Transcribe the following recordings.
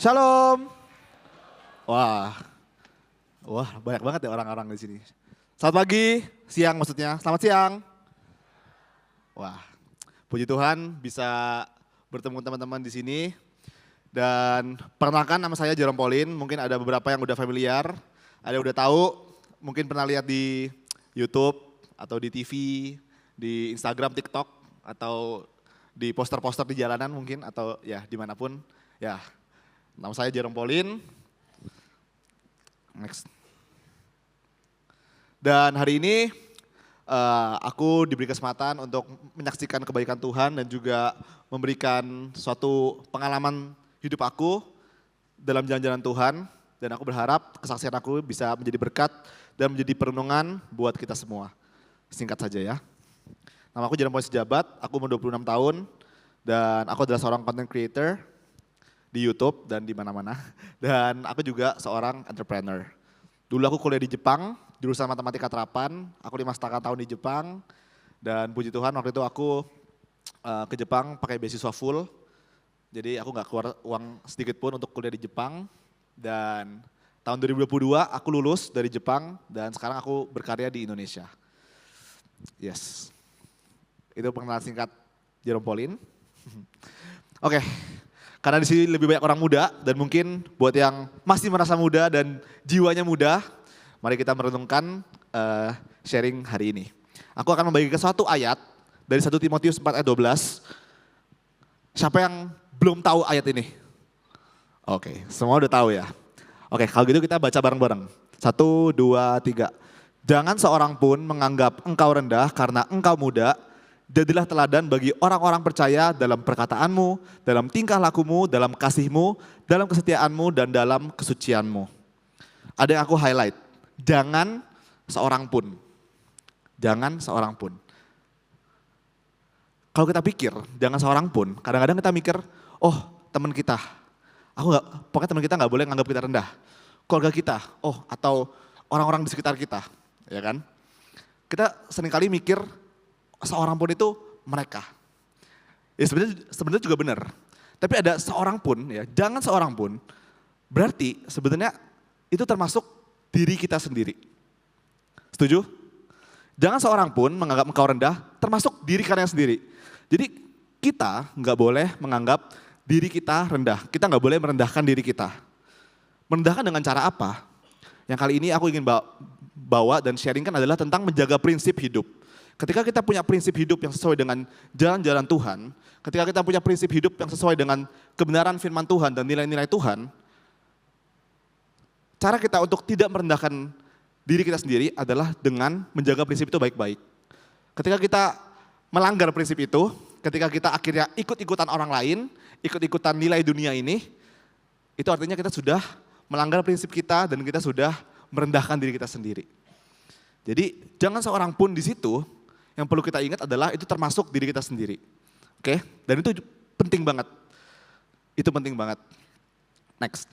Shalom. Wah, wah banyak banget ya orang-orang di sini. Selamat pagi, siang maksudnya. Selamat siang. Wah, puji Tuhan bisa bertemu teman-teman di sini. Dan perkenalkan nama saya Jerome Pauline, mungkin ada beberapa yang udah familiar, ada yang udah tahu, mungkin pernah lihat di YouTube atau di TV, di Instagram, TikTok, atau di poster-poster di jalanan mungkin, atau ya dimanapun. Ya, nama saya Jerome Pauline. Next. Dan hari ini aku diberi kesempatan untuk menyaksikan kebaikan Tuhan dan juga memberikan suatu pengalaman hidup aku dalam jalan-jalan Tuhan. Dan aku berharap kesaksian aku bisa menjadi berkat dan menjadi perenungan buat kita semua. Singkat saja ya. Nama aku Jerome Pauline Sejabat, aku umur 26 tahun dan aku adalah seorang content creator di YouTube dan di mana-mana. Dan aku juga seorang entrepreneur. Dulu aku kuliah di Jepang, jurusan matematika terapan, aku 5,5 tahun di Jepang. Dan puji Tuhan waktu itu aku ke Jepang pakai beasiswa full. Jadi aku gak keluar uang sedikit pun untuk kuliah di Jepang. Dan tahun 2022 aku lulus dari Jepang dan sekarang aku berkarya di Indonesia. Yes, itu pengenalan singkat Jerome Pauline. Oke. Karena di sini lebih banyak orang muda dan mungkin buat yang masih merasa muda dan jiwanya muda, mari kita merenungkan sharing hari ini. Aku akan membagikan suatu ayat dari 1 Timotius 4 ayat 12. Siapa yang belum tahu ayat ini? Oke, semua udah tahu ya. Oke, kalau gitu kita baca bareng-bareng. 1, 2, 3. Jangan seorang pun menganggap engkau rendah karena engkau muda. Jadilah teladan bagi orang-orang percaya dalam perkataanmu, dalam tingkah lakumu, dalam kasihmu, dalam kesetiaanmu, dan dalam kesucianmu. Ada yang aku highlight, jangan seorang pun. Jangan seorang pun. Kalau kita pikir, jangan seorang pun, kadang-kadang kita mikir, oh teman kita, pokoknya teman kita nggak boleh nganggap kita rendah. Keluarga kita, oh atau orang-orang di sekitar kita, ya kan? Kita seringkali mikir, seorang pun itu mereka. Ya sebenarnya juga benar. Tapi ada seorang pun ya, jangan seorang pun. Berarti sebenarnya itu termasuk diri kita sendiri. Setuju? Jangan seorang pun menganggap engkau rendah, termasuk diri kalian sendiri. Jadi kita nggak boleh menganggap diri kita rendah. Kita nggak boleh merendahkan diri kita. Merendahkan dengan cara apa? Yang kali ini aku ingin bawa dan sharingkan adalah tentang menjaga prinsip hidup. Ketika kita punya prinsip hidup yang sesuai dengan jalan-jalan Tuhan, ketika kita punya prinsip hidup yang sesuai dengan kebenaran firman Tuhan dan nilai-nilai Tuhan, cara kita untuk tidak merendahkan diri kita sendiri adalah dengan menjaga prinsip itu baik-baik. Ketika kita melanggar prinsip itu, ketika kita akhirnya ikut-ikutan orang lain, ikut-ikutan nilai dunia ini, itu artinya kita sudah melanggar prinsip kita dan kita sudah merendahkan diri kita sendiri. Jadi jangan seorang pun di situ, yang perlu kita ingat adalah itu termasuk diri kita sendiri. Oke? Dan itu penting banget. Itu penting banget. Next.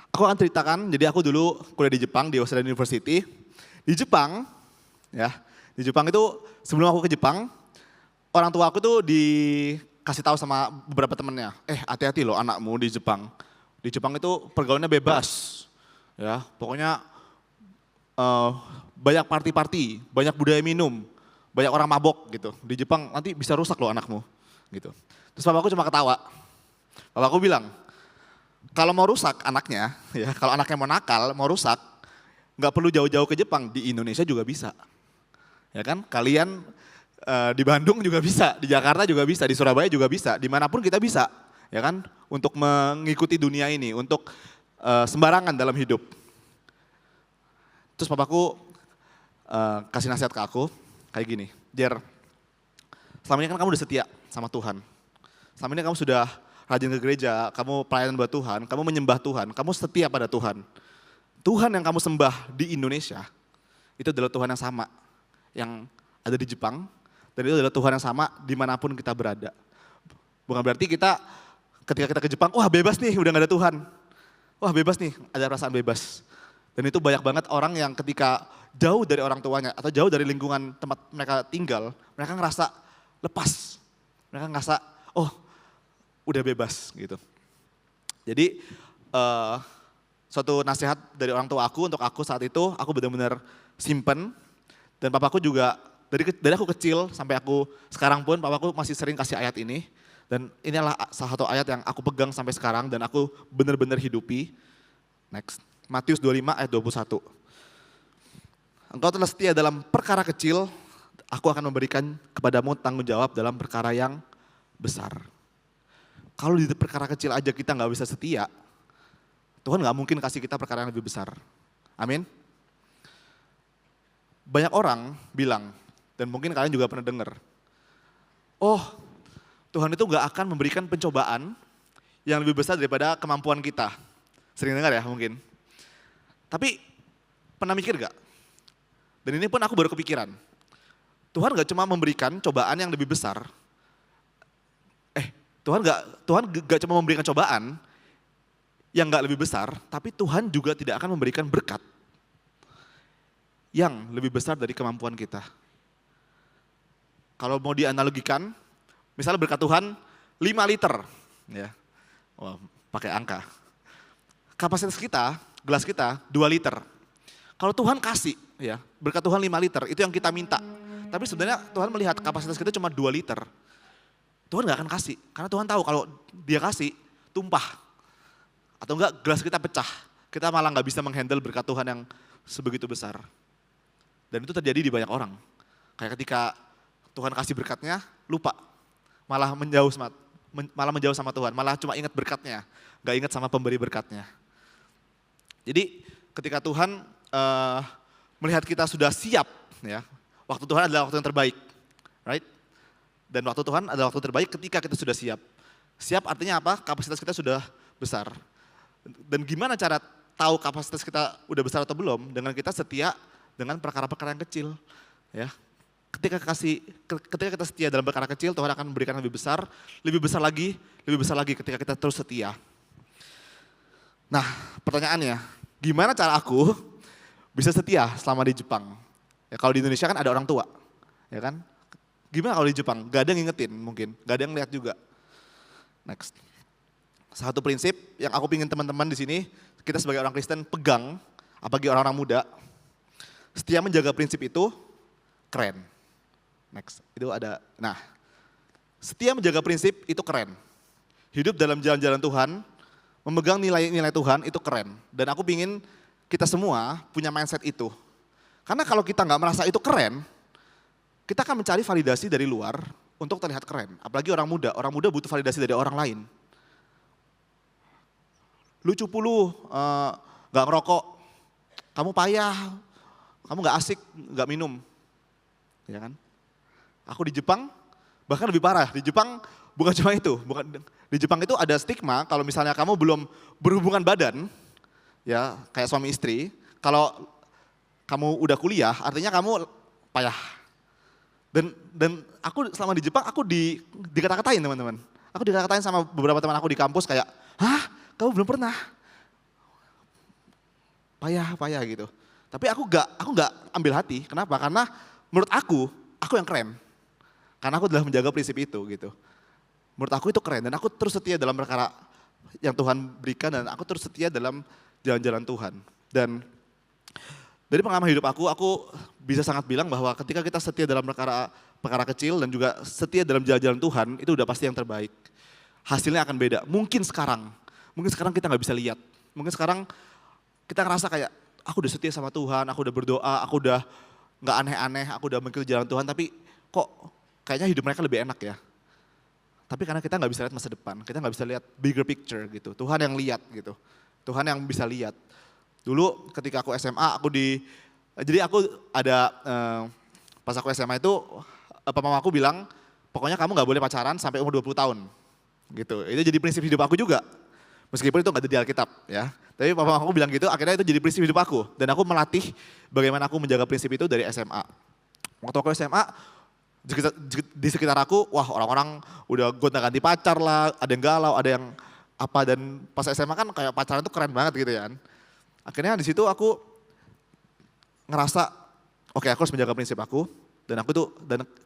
Aku akan ceritakan, jadi aku dulu kuliah di Jepang, di Waseda University. Di Jepang, ya, di Jepang itu sebelum aku ke Jepang, orang tua aku tuh dikasih tahu sama beberapa temennya, hati-hati loh anakmu di Jepang. Di Jepang itu pergaulannya bebas, ya, pokoknya banyak party-party, banyak budaya minum, banyak orang mabok gitu. Di Jepang nanti bisa rusak loh anakmu, gitu. Terus papaku cuma ketawa. Papaku bilang, kalau mau rusak anaknya, ya, kalau anaknya mau nakal, mau rusak, nggak perlu jauh-jauh ke Jepang, di Indonesia juga bisa. Ya kan, kalian di Bandung juga bisa, di Jakarta juga bisa, di Surabaya juga bisa, dimanapun kita bisa, ya kan, untuk mengikuti dunia ini, untuk sembarangan dalam hidup. Terus papaku kasih nasihat ke aku, kayak gini, Jer, selama ini kan kamu udah setia sama Tuhan, selama ini kamu sudah rajin ke gereja, kamu pelayanan buat Tuhan, kamu menyembah Tuhan, kamu setia pada Tuhan. Tuhan yang kamu sembah di Indonesia, itu adalah Tuhan yang sama, yang ada di Jepang, dan itu adalah Tuhan yang sama dimanapun kita berada. Bukan berarti kita ketika kita ke Jepang, wah bebas nih, udah gak ada Tuhan. Wah bebas nih, ada perasaan bebas. Dan itu banyak banget orang yang ketika jauh dari orang tuanya atau jauh dari lingkungan tempat mereka tinggal, mereka ngerasa lepas. Mereka ngerasa, oh udah bebas gitu. Jadi suatu nasihat dari orang tua aku untuk aku saat itu, aku benar-benar simpen. Dan papaku juga, dari aku kecil sampai aku sekarang pun, papaku masih sering kasih ayat ini. Dan ini adalah salah satu ayat yang aku pegang sampai sekarang dan aku benar-benar hidupi. Next, Matius 25 ayat 21. Engkau telah setia dalam perkara kecil, aku akan memberikan kepadamu tanggung jawab dalam perkara yang besar. Kalau di perkara kecil aja kita nggak bisa setia, Tuhan nggak mungkin kasih kita perkara yang lebih besar. Amin. Banyak orang bilang, dan mungkin kalian juga pernah dengar, oh Tuhan itu nggak akan memberikan pencobaan yang lebih besar daripada kemampuan kita. Sering dengar ya mungkin. Tapi pernah mikir gak? Dan ini pun aku baru kepikiran. Tuhan gak cuma memberikan cobaan yang lebih besar. Tuhan gak cuma memberikan cobaan yang gak lebih besar, tapi Tuhan juga tidak akan memberikan berkat yang lebih besar dari kemampuan kita. Kalau mau dianalogikan, misalnya berkat Tuhan 5 liter, ya, wah, pakai angka. Kapasitas kita, gelas kita 2 liter. Kalau Tuhan kasih, ya, berkat Tuhan 5 liter, itu yang kita minta. Tapi sebenarnya Tuhan melihat kapasitas kita cuma 2 liter. Tuhan gak akan kasih, karena Tuhan tahu kalau dia kasih, tumpah. Atau enggak gelas kita pecah, kita malah gak bisa menghandle berkat Tuhan yang sebegitu besar. Dan itu terjadi di banyak orang. Kayak ketika Tuhan kasih berkatnya, lupa. Malah menjauh sama Tuhan, malah cuma ingat berkatnya, gak ingat sama pemberi berkatnya. Jadi ketika Tuhan melihat kita sudah siap, ya, waktu Tuhan adalah waktu yang terbaik, right? Dan waktu Tuhan adalah waktu terbaik ketika kita sudah siap. Siap artinya apa? Kapasitas kita sudah besar. Dan gimana cara tahu kapasitas kita udah besar atau belum? Dengan kita setia dengan perkara-perkara yang kecil. Ya. Ketika kita setia dalam perkara kecil, Tuhan akan memberikan lebih besar lagi ketika kita terus setia. Nah, pertanyaannya, gimana cara aku bisa setia selama di Jepang? Ya, kalau di Indonesia kan ada orang tua, ya kan? Gimana kalau di Jepang? Gak ada yang ngingetin mungkin, gak ada yang lihat juga. Next. Satu prinsip yang aku pingin teman-teman di sini, kita sebagai orang Kristen pegang, apalagi orang-orang muda, setia menjaga prinsip itu keren. Next, itu ada, nah, setia menjaga prinsip itu keren. Hidup dalam jalan-jalan Tuhan, memegang nilai-nilai Tuhan itu keren. Dan aku pingin kita semua punya mindset itu. Karena kalau kita nggak merasa itu keren, kita akan mencari validasi dari luar untuk terlihat keren. Apalagi orang muda butuh validasi dari orang lain. Lu cupu lu, nggak ngerokok, kamu payah, kamu nggak asik, nggak minum. Ya kan? Aku di Jepang bahkan lebih parah. Di Jepang bukan cuma itu, di Jepang itu ada stigma kalau misalnya kamu belum berhubungan badan, ya kayak suami istri, kalau kamu udah kuliah artinya kamu payah. Dan aku selama di Jepang aku dikata-katain teman-teman. Aku dikata-katain sama beberapa teman aku di kampus kayak, hah kamu belum pernah? Payah gitu. Tapi aku nggak ambil hati. Kenapa? Karena menurut aku yang keren. Karena aku telah menjaga prinsip itu gitu. Menurut aku itu keren dan aku terus setia dalam perkara yang Tuhan berikan dan aku terus setia dalam jalan-jalan Tuhan. Dan dari pengalaman hidup aku bisa sangat bilang bahwa ketika kita setia dalam perkara kecil dan juga setia dalam jalan-jalan Tuhan, itu udah pasti yang terbaik. Hasilnya akan beda. Mungkin sekarang kita nggak bisa lihat. Mungkin sekarang kita ngerasa kayak, aku udah setia sama Tuhan, aku udah berdoa, aku udah nggak aneh-aneh, aku udah mengikuti jalan Tuhan, tapi kok kayaknya hidup mereka lebih enak ya. Tapi karena kita nggak bisa lihat masa depan, kita nggak bisa lihat bigger picture gitu. Tuhan yang lihat gitu, Tuhan yang bisa lihat. Dulu ketika aku SMA, jadi aku ada, pas aku SMA itu, mama aku bilang, pokoknya kamu nggak boleh pacaran sampai umur 20 tahun. Gitu, itu jadi prinsip hidup aku juga. Meskipun itu nggak ada di Alkitab ya. Tapi papa aku bilang gitu, akhirnya itu jadi prinsip hidup aku. Dan aku melatih bagaimana aku menjaga prinsip itu dari SMA. Waktu aku SMA, di sekitar aku, wah orang-orang udah gonta-ganti pacar lah, ada yang galau, ada yang apa. Dan pas SMA kan kayak pacaran itu keren banget gitu ya. Akhirnya di situ aku ngerasa, oke, aku harus menjaga prinsip aku. Dan aku tuh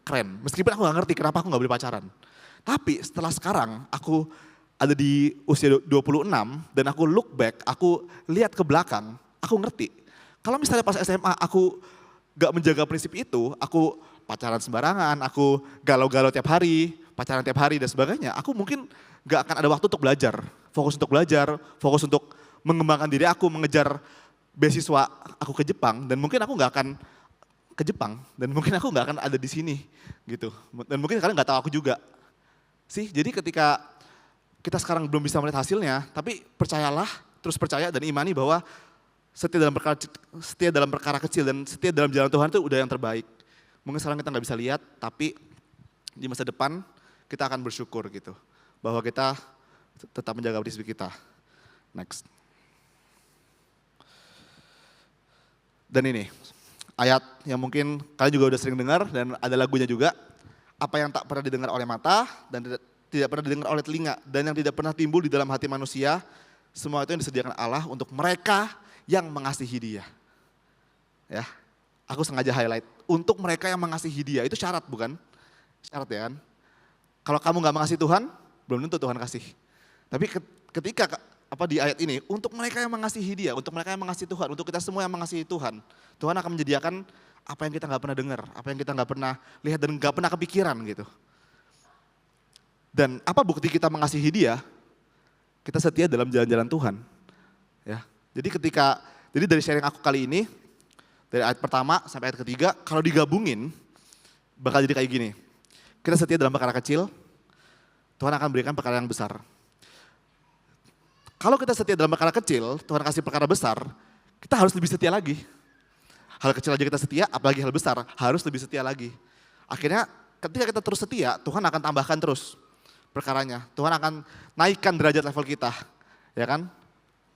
keren. Meskipun aku gak ngerti kenapa aku gak boleh pacaran. Tapi setelah sekarang aku ada di usia 26 dan aku look back, aku lihat ke belakang, aku ngerti. Kalau misalnya pas SMA aku gak menjaga prinsip itu, aku pacaran sembarangan, aku galau-galau tiap hari, pacaran tiap hari dan sebagainya, aku mungkin gak akan ada waktu untuk belajar. Fokus untuk mengembangkan diri aku, mengejar beasiswa aku ke Jepang, dan mungkin aku gak akan ke Jepang, dan mungkin aku gak akan ada di sini gitu. Dan mungkin kalian gak tahu aku juga. Jadi ketika kita sekarang belum bisa melihat hasilnya, tapi percayalah, terus percaya dan imani bahwa setia dalam perkara kecil dan setia dalam jalan Tuhan itu udah yang terbaik. Mungkin sekarang kita nggak bisa lihat, tapi di masa depan kita akan bersyukur gitu. Bahwa kita tetap menjaga prinsip kita. Next. Dan ini, ayat yang mungkin kalian juga udah sering dengar dan ada lagunya juga. Apa yang tak pernah didengar oleh mata dan tidak pernah didengar oleh telinga dan yang tidak pernah timbul di dalam hati manusia, semua itu yang disediakan Allah untuk mereka yang mengasihi Dia. Ya, aku sengaja highlight untuk mereka yang mengasihi Dia, itu syarat bukan? Syarat ya kan? Kalau kamu nggak mengasihi Tuhan, belum tentu Tuhan kasih. Tapi ketika di ayat ini, untuk mereka yang mengasihi Dia, untuk mereka yang mengasihi Tuhan, untuk kita semua yang mengasihi Tuhan, Tuhan akan menyediakan apa yang kita nggak pernah dengar, apa yang kita nggak pernah lihat dan nggak pernah kepikiran gitu. Dan apa bukti kita mengasihi Dia? Kita setia dalam jalan-jalan Tuhan. Ya. Jadi dari sharing aku kali ini, dari ayat pertama sampai ayat ketiga, kalau digabungin bakal jadi kayak gini. Kita setia dalam perkara kecil, Tuhan akan berikan perkara yang besar. Kalau kita setia dalam perkara kecil, Tuhan kasih perkara besar, kita harus lebih setia lagi. Hal kecil aja kita setia, apalagi hal besar, harus lebih setia lagi. Akhirnya ketika kita terus setia, Tuhan akan tambahkan terus perkaranya. Tuhan akan naikkan derajat level kita, ya kan?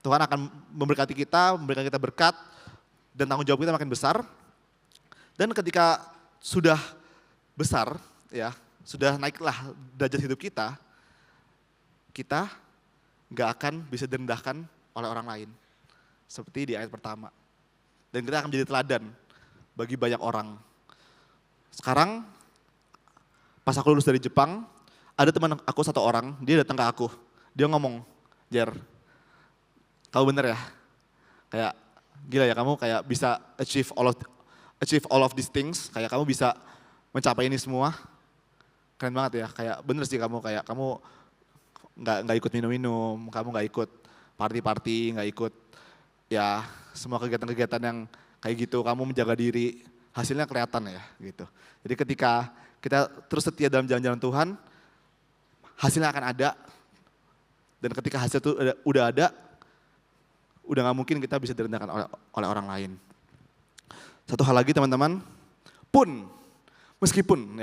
Tuhan akan memberkati kita, memberikan kita berkat, dan tanggung jawab kita makin besar. Dan ketika sudah besar, ya, sudah naiklah derajat hidup kita, kita nggak akan bisa direndahkan oleh orang lain. Seperti di ayat pertama. Dan kita akan menjadi teladan bagi banyak orang. Sekarang, pas aku lulus dari Jepang, ada teman aku satu orang, dia datang ke aku. Dia ngomong, Jer, kamu bener ya? Kayak gila ya, kamu kayak bisa achieve all of these things, kayak kamu bisa mencapai ini semua. Keren banget ya, kayak bener sih kamu nggak ikut minum-minum, kamu nggak ikut party-party, nggak ikut ya semua kegiatan-kegiatan yang kayak gitu, kamu menjaga diri, hasilnya kelihatan ya gitu. Jadi ketika kita terus setia dalam jalan-jalan Tuhan, hasilnya akan ada, dan ketika hasil itu udah ada, udah gak mungkin kita bisa direndahkan oleh orang lain. Satu hal lagi teman-teman, meskipun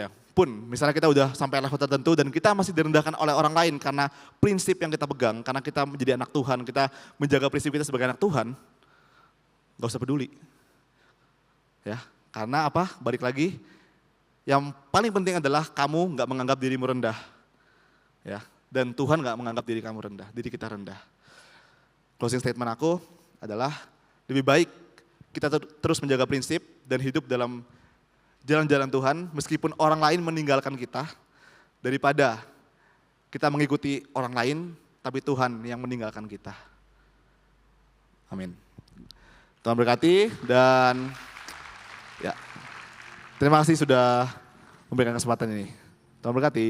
misalnya kita udah sampai level tertentu dan kita masih direndahkan oleh orang lain karena prinsip yang kita pegang, karena kita menjadi anak Tuhan, kita menjaga prinsip kita sebagai anak Tuhan, gak usah peduli. Ya, karena apa? Balik lagi, yang paling penting adalah kamu gak menganggap dirimu rendah. Ya, dan Tuhan gak menganggap diri kamu rendah, diri kita rendah. Closing statement aku adalah lebih baik kita terus menjaga prinsip dan hidup dalam jalan-jalan Tuhan meskipun orang lain meninggalkan kita, daripada kita mengikuti orang lain tapi Tuhan yang meninggalkan kita. Amin. Tuhan berkati dan ya terima kasih sudah memberikan kesempatan ini. Tuhan berkati.